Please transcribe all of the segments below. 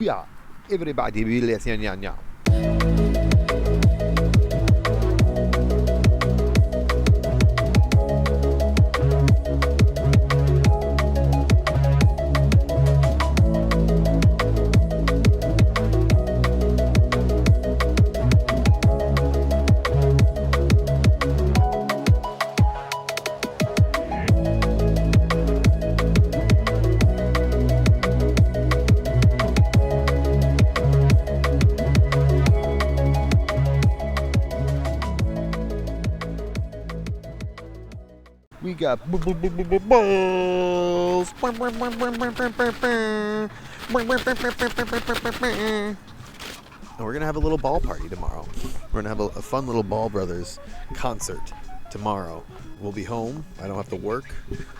Yeah, everybody be listening now. We got balls. And we're gonna have a little ball party tomorrow. We're gonna have a fun little Ball Brothers concert tomorrow. We'll be home. I don't have to work.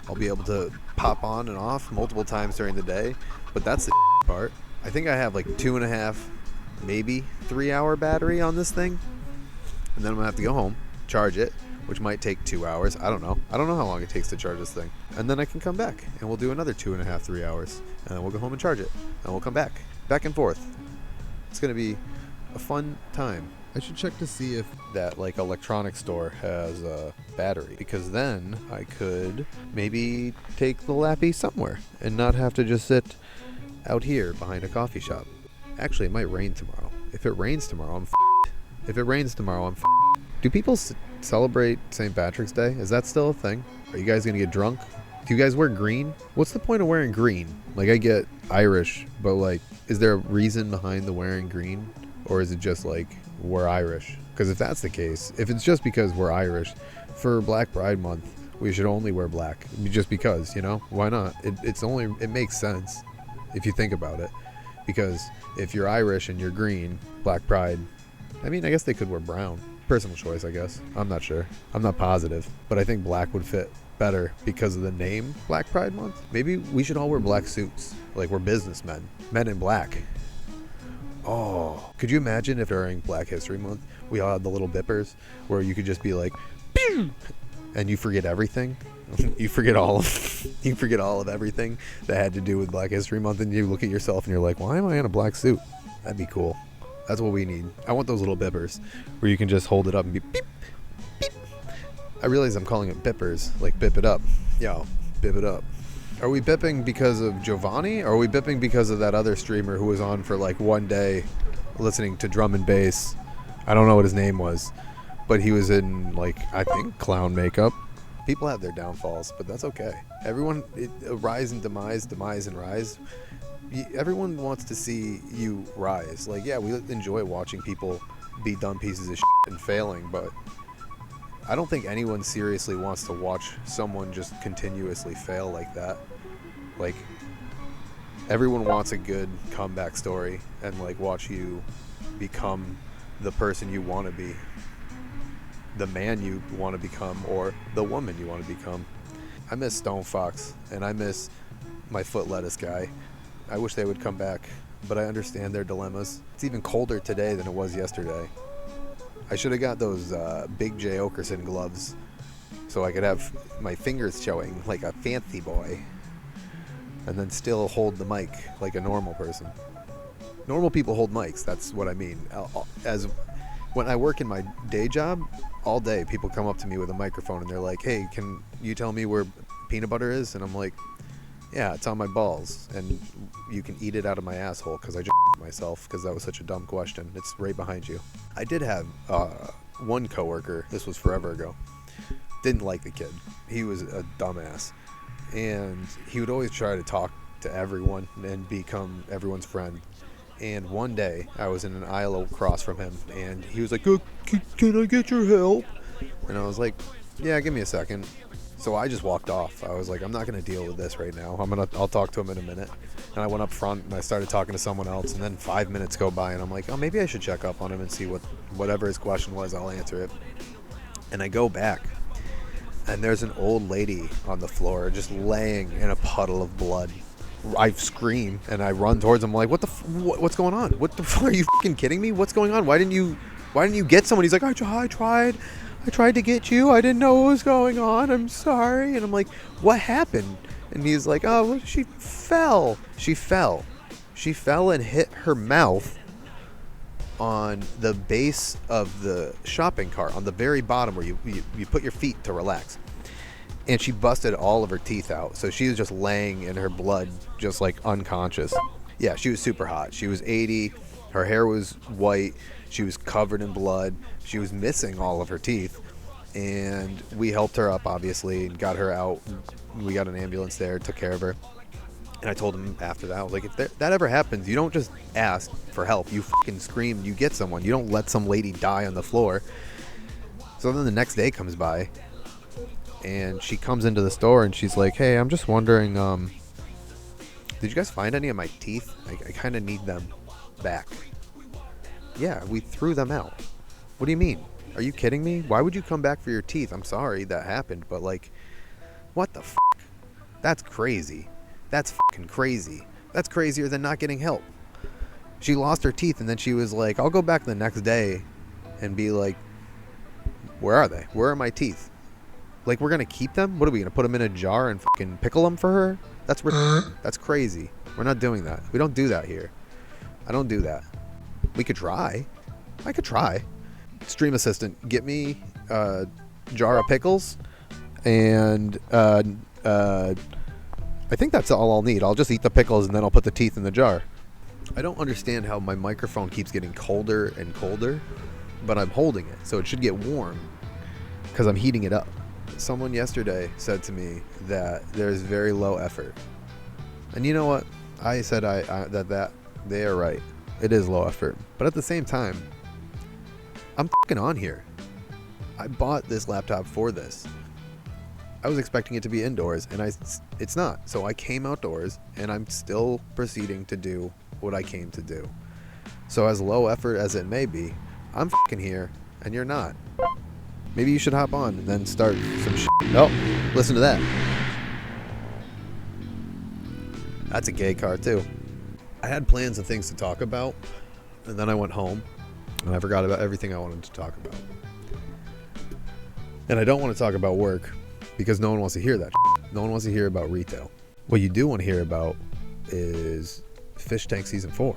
I'll be able to pop on and off multiple times during the day. But that's the part. I think I have like 2.5, maybe 3 hour battery on this thing. And then I'm gonna have to go home, charge it, which might take 2 hours. I don't know how long it takes to charge this thing. And then I can come back and we'll do another 2.5, 3 hours. And then we'll go home and charge it. And we'll come back and forth. It's going to be a fun time. I should check to see if that like electronics store has a battery, because then I could maybe take the Lappy somewhere and not have to just sit out here behind a coffee shop. Actually, it might rain tomorrow. If it rains tomorrow, I'm f***ed. If it rains tomorrow, I'm f***ed. Do people celebrate St. Patrick's Day? Is that still a thing? Are you guys going to get drunk? Do you guys wear green? What's the point of wearing green? Like, I get Irish, but like, is there a reason behind the wearing green? Or is it just like, we're Irish? Because if that's the case, if it's just because we're Irish, for Black Pride Month, we should only wear black. Just because, you know? Why not? It makes sense if you think about it. Because if you're Irish and you're green, Black Pride, I mean, I guess they could wear brown. Personal choice, I guess. I'm not sure. I'm not positive. But I think black would fit better because of the name Black Pride Month. Maybe we should all wear black suits. Like we're businessmen. Men in black. Oh, could you imagine if during Black History Month we all had the little bippers where you could just be like, pew! And you forget everything. you forget all of everything that had to do with Black History Month, and you look at yourself and you're like, why am I in a black suit? That'd be cool. That's what we need. I want those little bippers where you can just hold it up and be beep, beep. I realize I'm calling it bippers, like bip it up. Yo, bip it up. Are we bipping because of Giovanni, or are we bipping because of that other streamer who was on for like one day listening to drum and bass? I don't know what his name was, but he was in like, I think, clown makeup. People have their downfalls, but that's okay. Everyone, rise and demise and rise. Everyone wants to see you rise. Like, yeah, we enjoy watching people be dumb pieces of shit and failing, but I don't think anyone seriously wants to watch someone just continuously fail like that. Like, everyone wants a good comeback story and like watch you become the person you want to be, the man you want to become, or the woman you want to become. I miss Stone Fox and I miss my foot lettuce guy. I wish they would come back, but I understand their dilemmas. It's even colder today than it was yesterday. I should have got those Big J Okerson gloves so I could have my fingers showing like a fancy boy and then still hold the mic like a normal person. Normal people hold mics, that's what I mean. As when I work in my day job, all day people come up to me with a microphone and they're like, hey, can you tell me where peanut butter is? And I'm like, yeah, it's on my balls, and you can eat it out of my asshole because I just myself because that was such a dumb question. It's right behind you. I did have one coworker, this was forever ago, didn't like the kid. He was a dumbass, and he would always try to talk to everyone and become everyone's friend. And one day, I was in an aisle across from him, and he was like, oh, can I get your help? And I was like, yeah, give me a second. So I just walked off. I was like, I'm not going to deal with this right now. I'll talk to him in a minute. And I went up front and I started talking to someone else. And then 5 minutes go by and I'm like, oh, maybe I should check up on him and see whatever his question was, I'll answer it. And I go back and there's an old lady on the floor just laying in a puddle of blood. I scream and I run towards him. I'm like, what's going on? What the fuck? Are you fucking kidding me? What's going on? Why didn't you get someone? He's like, I tried to get you. I didn't know what was going on. I'm sorry. And I'm like, what happened? And he's like, oh, she fell. She She fell and hit her mouth on the base of the shopping cart, on the very bottom where you put your feet to relax. And she busted all of her teeth out. So she was just laying in her blood, just like unconscious. Yeah, she was super hot. She was 80. Her hair was white. She was covered in blood. She was missing all of her teeth. And we helped her up, obviously, and got her out. We got an ambulance there, took care of her. And I told him after that, I was like, if that ever happens, you don't just ask for help. You fucking scream, you get someone. You don't let some lady die on the floor. So then the next day comes by, and she comes into the store, and she's like, hey, I'm just wondering, did you guys find any of my teeth? I kind of need them back. Yeah, we threw them out. What do you mean? Are you kidding me? Why would you come back for your teeth? I'm sorry that happened, but like, what the fuck? That's crazy. That's fucking crazy. That's crazier than not getting help. She lost her teeth, and then she was like, I'll go back the next day and be like, where are they? Where are my teeth? Like, we're going to keep them? What are we going to put them in a jar and fucking pickle them for her? That's crazy. We're not doing that. We don't do that here. I don't do that. We could try. I could try. Stream assistant, get me a jar of pickles, and I think that's all I'll need. I'll just eat the pickles and then I'll put the teeth in the jar. I don't understand how my microphone keeps getting colder and colder, but I'm holding it, so it should get warm because I'm heating it up. Someone yesterday said to me that there's very low effort. And you know what? I said that they are right. It is low effort. But at the same time, I'm fucking on here. I bought this laptop for this. I was expecting it to be indoors, and it's not. So I came outdoors, and I'm still proceeding to do what I came to do. So as low effort as it may be, I'm fucking here, and you're not. Maybe you should hop on and then start some shit. Oh, listen to that. That's a gay car, too. I had plans of things to talk about, and then I went home, and I forgot about everything I wanted to talk about. And I don't want to talk about work, because no one wants to hear that shit. No one wants to hear about retail. What you do want to hear about is Fish Tank Season 4.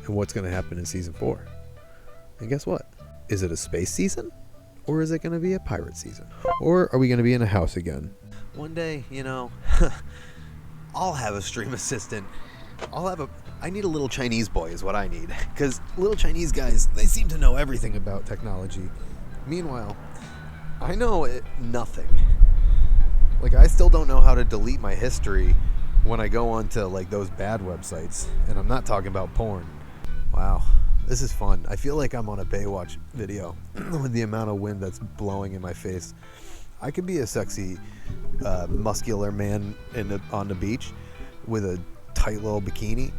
And what's going to happen in Season 4. And guess what? Is it a space season? Or is it going to be a pirate season? Or are we going to be in a house again? One day, I'll have a stream assistant. I need a little Chinese boy is what I need. Because little Chinese guys, they seem to know everything about technology. Meanwhile, I know nothing. Like, I still don't know how to delete my history when I go onto, like, those bad websites. And I'm not talking about porn. Wow. This is fun. I feel like I'm on a Baywatch video with the amount of wind that's blowing in my face. I could be a sexy, muscular man on the beach with a tight little bikini.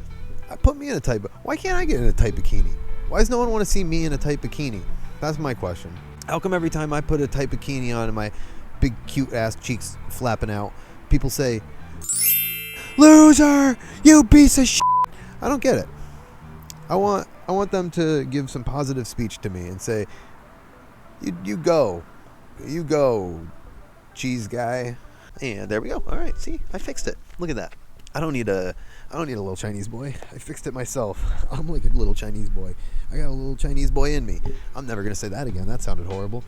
Put me in a tight... Why can't I get in a tight bikini? Why does no one want to see me in a tight bikini? That's my question. How come every time I put a tight bikini on and my big cute ass cheeks flapping out, people say, "Loser! You piece of shit!" I don't get it. I want them to give some positive speech to me and say, you go, cheese guy. And there we go. All right, see, I fixed it. Look at that. I don't need a little Chinese boy. I fixed it myself. I'm like a little Chinese boy. I got a little Chinese boy in me. I'm never gonna say that again. That sounded horrible.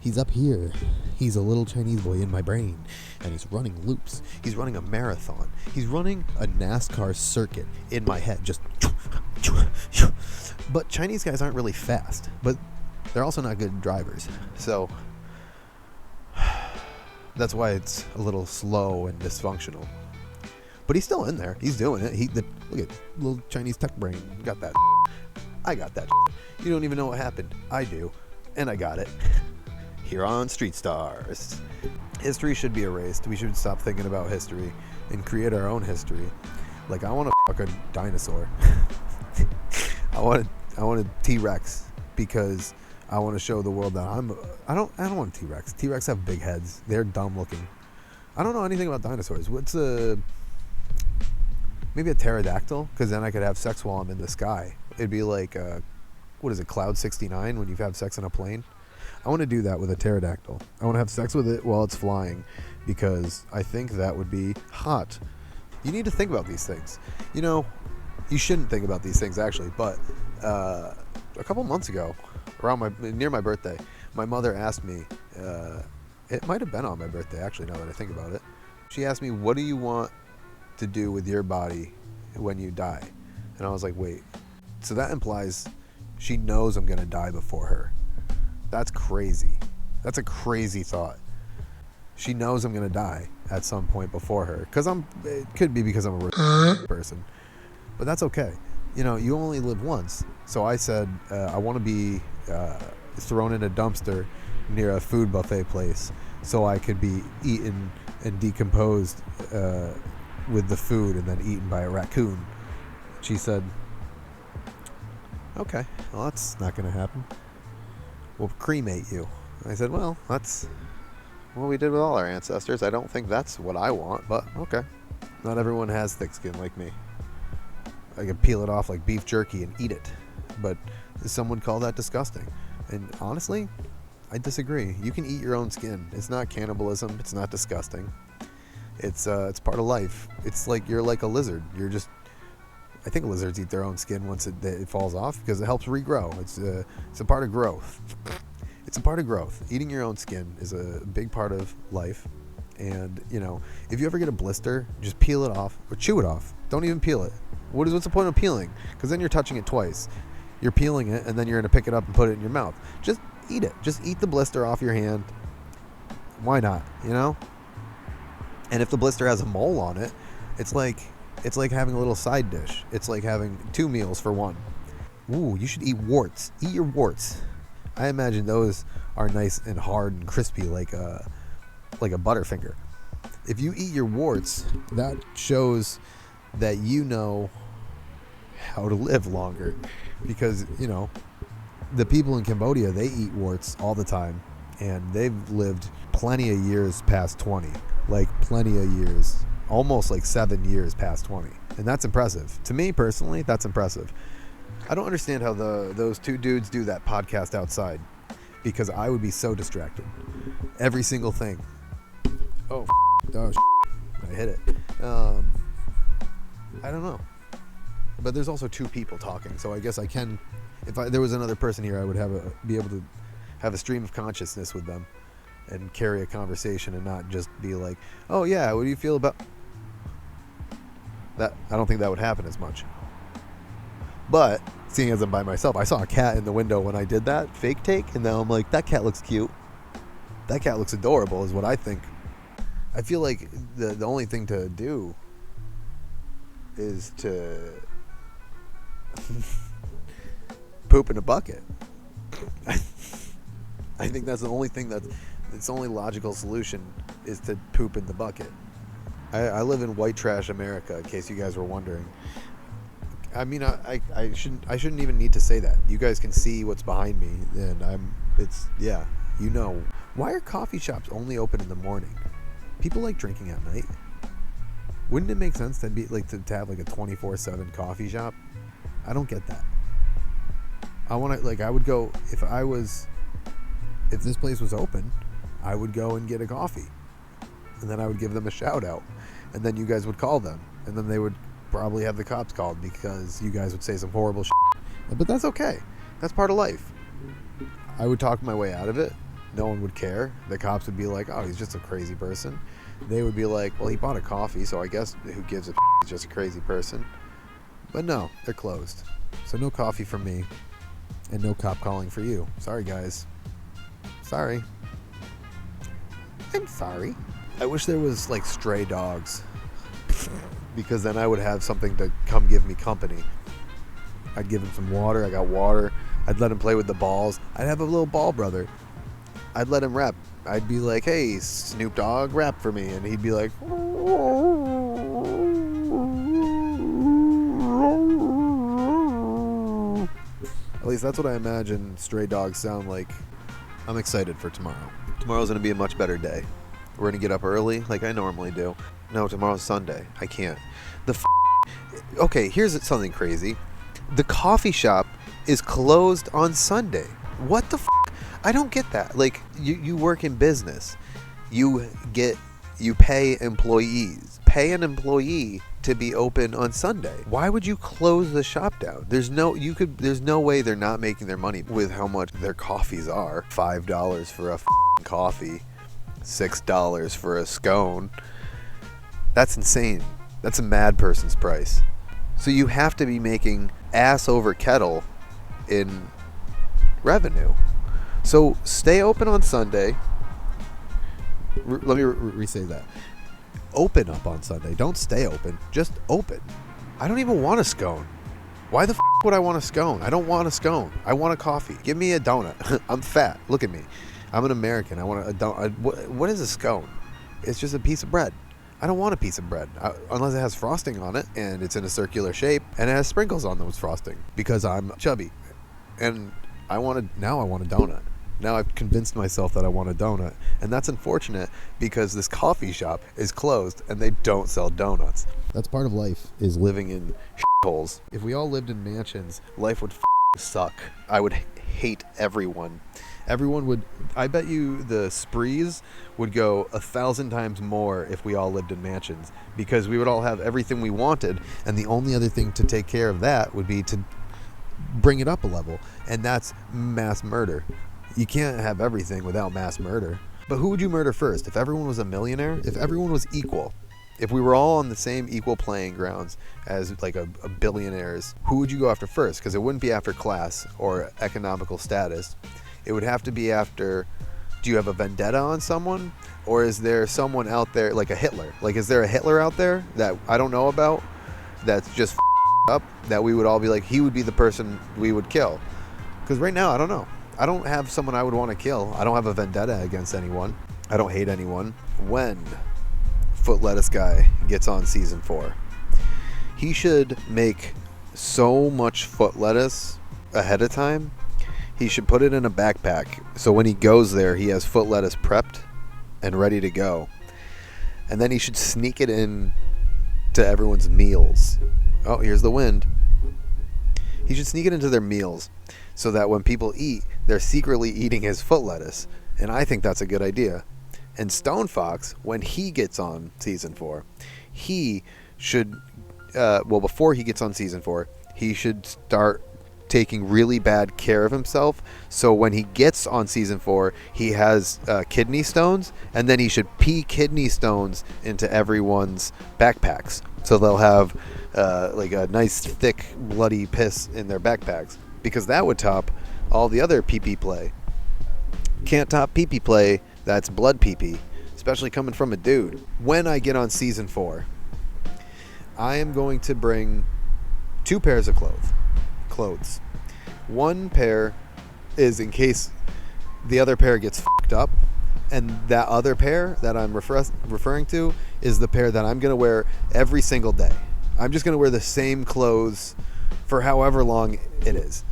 He's up here. He's a little Chinese boy in my brain. And he's running loops. He's running a marathon. He's running a NASCAR circuit in my head. Just... But Chinese guys aren't really fast. But they're also not good drivers. So... that's why it's a little slow and dysfunctional. But he's still in there. He's doing it. Look at little Chinese tech brain. Got that. I got that. You don't even know what happened. I do. And I got it. Here on Street Stars. History should be erased. We should stop thinking about history and create our own history. Like, I want to fuck a dinosaur. I want a T-Rex because I want to show the world that I don't want a T-Rex. T-Rex have big heads. They're dumb looking. I don't know anything about dinosaurs. Maybe a pterodactyl? Because then I could have sex while I'm in the sky. It'd be like, what is it, Cloud 69 when you have sex in a plane? I want to do that with a pterodactyl. I want to have sex with it while it's flying because I think that would be hot. You need to think about these things. You know, you shouldn't think about these things actually, but a couple months ago, near my birthday, my mother asked me, it might have been on my birthday actually, now that I think about it. She asked me, what do you want to do with your body when you die? And I was like, wait, so that implies she knows I'm going to die before her. That's crazy. That's a crazy thought. She knows I'm going to die at some point before her. It could be because I'm a person. But that's okay. You know, you only live once. So I said, I want to be thrown in a dumpster near a food buffet place so I could be eaten and decomposed with the food and then eaten by a raccoon. She said, okay, well, that's not going to happen. We'll cremate you. I said, well, that's what we did with all our ancestors. I don't think that's what I want, but okay. Not everyone has thick skin like me. I can peel it off like beef jerky and eat it, but some would call that disgusting. And honestly, I disagree. You can eat your own skin. It's not cannibalism. It's not disgusting. It's part of life. It's like you're like a lizard. I think lizards eat their own skin once it falls off because it helps regrow. It's a part of growth. It's a part of growth. Eating your own skin is a big part of life. And, you know, if you ever get a blister, just peel it off or chew it off. Don't even peel it. What's the point of peeling? Because then you're touching it twice. You're peeling it, and then you're going to pick it up and put it in your mouth. Just eat it. Just eat the blister off your hand. Why not, you know? And if the blister has a mole on it, it's like having a little side dish. It's like having 2 meals for one. Ooh, you should eat warts. Eat your warts. I imagine those are nice and hard and crispy like a Butterfinger. If you eat your warts, that shows that you know how to live longer. Because, you know, the people in Cambodia, they eat warts all the time. And they've lived plenty of years past 20. Like, plenty of years. Almost like 7 years past 20. And that's impressive. To me, personally, that's impressive. I don't understand how those 2 dudes do that podcast outside. Because I would be so distracted. Every single thing. Oh, I hit it. I don't know. But there's also 2 people talking, so I guess I can. If there was another person here, I would be able to have a stream of consciousness with them and carry a conversation and not just be like, oh yeah, what do you feel about that? I don't think that would happen as much. But seeing as I'm by myself, I saw a cat in the window when I did that fake take, and now I'm like, that cat looks cute. That cat looks adorable, is what I think. I feel like the only thing to do is to poop in a bucket. I think that's the only thing it's the only logical solution is to poop in the bucket. I live in white trash America, in case you guys were wondering. I mean, I shouldn't even need to say that. You guys can see what's behind me, and yeah, you know. Why are coffee shops only open in the morning? People like drinking at night. Wouldn't it make sense to have like a 24/7 coffee shop? I don't get that. I would go if this place was open, I would go and get a coffee, and then I would give them a shout out, and then you guys would call them, and then they would probably have the cops called because you guys would say some horrible shit. But that's okay. That's part of life. I would talk my way out of it. No one would care. The cops would be like, oh, he's just a crazy person. They would be like, well, he bought a coffee, so I guess who gives a he's just a crazy person. But no, they're closed. So no coffee for me, and no cop calling for you. Sorry, guys. Sorry. I'm sorry. I wish there was like stray dogs, because then I would have something to come give me company. I'd give him some water. I got water. I'd let him play with the balls. I'd have a little ball brother. I'd let him rap. I'd be like, hey, Snoop Dogg, rap for me. And he'd be like, at least that's what I imagine stray dogs sound like. I'm excited for tomorrow. Tomorrow's going to be a much better day. We're going to get up early like I normally do. No, tomorrow's Sunday. I can't. Okay, here's something crazy. The coffee shop is closed on Sunday. What the I don't get that. Like, you work in business. You pay employees. Pay an employee to be open on Sunday. Why would you close the shop down? There's no way they're not making their money with how much their coffees are. $5 for a coffee, $6 for a scone. That's insane. That's a mad person's price. So you have to be making ass over kettle in revenue. So stay open on Sunday. Let me re-say that. Open up on Sunday. Don't stay open. Just open. I don't even want a scone. Why the would I want a scone? I don't want a scone. I want a coffee. Give me a donut. I'm fat. Look at me. I'm an American. I want a donut. What is a scone? It's just a piece of bread. I don't want a piece of bread unless it has frosting on it and it's in a circular shape and it has sprinkles on those frosting because I'm chubby. And now I want a donut. Now I've convinced myself that I want a donut. And that's unfortunate because this coffee shop is closed and they don't sell donuts. That's part of life, is living in holes. If we all lived in mansions, life would suck. I would hate everyone. Everyone would, I bet you the sprees would go 1,000 times more if we all lived in mansions, because we would all have everything we wanted, and the only other thing to take care of that would be to bring it up a level, and that's mass murder. You can't have everything without mass murder. But who would you murder first? If everyone was a millionaire? If everyone was equal? If we were all on the same equal playing grounds as like a billionaires, who would you go after first? Because it wouldn't be after class or economical status. It would have to be after, do you have a vendetta on someone? Or is there someone out there, like a Hitler? Like, is there a Hitler out there that I don't know about that's just up, that we would all be like, he would be the person we would kill? Because right now, I don't know. I don't have someone I would want to kill. I don't have a vendetta against anyone. I don't hate anyone. When Foot Lettuce Guy gets on season 4, he should make so much foot lettuce ahead of time. He should put it in a backpack, so when he goes there, he has foot lettuce prepped and ready to go. And then he should sneak it in to everyone's meals. Oh, here's the wind. He should sneak it into their meals so that when people eat, they're secretly eating his foot lettuce. And I think that's a good idea. And Stone Fox, when he gets on season 4, he should, before he gets on season 4, he should start taking really bad care of himself, so when he gets on season 4, he has kidney stones, and then he should pee kidney stones into everyone's backpacks, so they'll have like a nice thick bloody piss in their backpacks, because that would top all the other pee-pee play. Can't top pee-pee play that's blood pee-pee, especially coming from a dude. When I get on season 4, I am going to bring 2 pairs of clothes. One pair is in case the other pair gets fucked up, and that other pair that I'm referring to is the pair that I'm going to wear every single day. I'm just going to wear the same clothes for however long it is.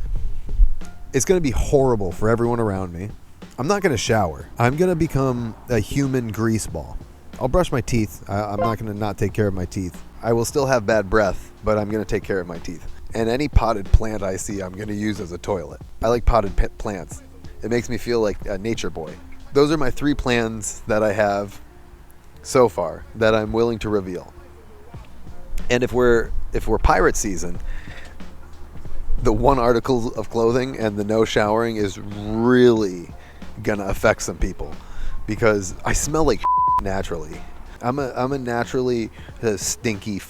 It's going to be horrible for everyone around me. I'm not going to shower. I'm going to become a human grease ball. I'll brush my teeth. I'm not going to not take care of my teeth. I will still have bad breath, but I'm going to take care of my teeth. And any potted plant I see, I'm going to use as a toilet. I like potted plants. It makes me feel like a nature boy. Those are my 3 plans that I have so far that I'm willing to reveal. And if we're pirate season, the 1 article of clothing and the no showering is really going to affect some people, because I smell like naturally. I'm a naturally stinky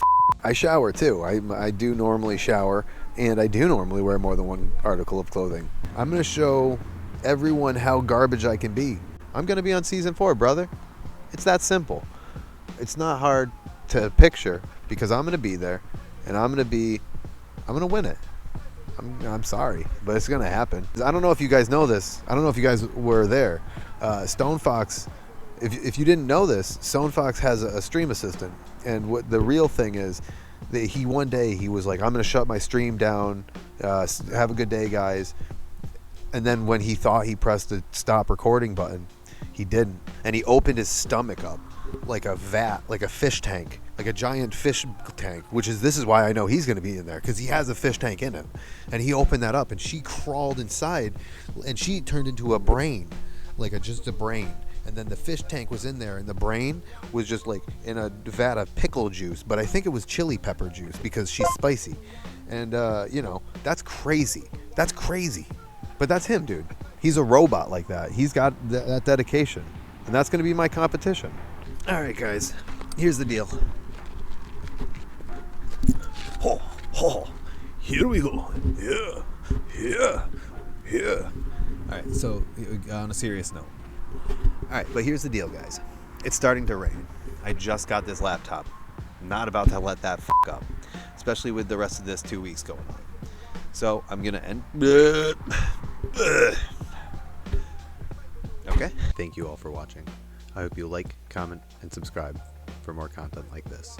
I shower too. I do normally shower, and I do normally wear more than 1 article of clothing. I'm going to show everyone how garbage I can be. I'm going to be on season 4, brother. It's that simple. It's not hard to picture, because I'm going to be there, and I'm going to win it. I'm sorry, but it's going to happen. I don't know if you guys know this. I don't know if you guys were there. Stone Fox, if you didn't know this, Stone Fox has a stream assistant. And what the real thing is, that one day he was like, I'm going to shut my stream down, have a good day, guys. And then when he thought he pressed the stop recording button, he didn't. And he opened his stomach up like a vat, like a fish tank, like a giant fish tank, this is why I know he's going to be in there, because he has a fish tank in him. And he opened that up, and she crawled inside, and she turned into a brain, just a brain. and then the fish tank was in there, and the brain was just like in a vat of pickle juice, but I think it was chili pepper juice because she's spicy. And you know, that's crazy. That's crazy. But that's him, dude. He's a robot like that. He's got that dedication, and that's going to be my competition. All right, guys, here's the deal. Here we go. Yeah. All right, so on a serious note. All right, but here's the deal, guys. It's starting to rain. I just got this laptop. I'm not about to let that up, especially with the rest of this 2 weeks going on. So I'm going to end. Okay. Thank you all for watching. I hope you like, comment, and subscribe for more content like this.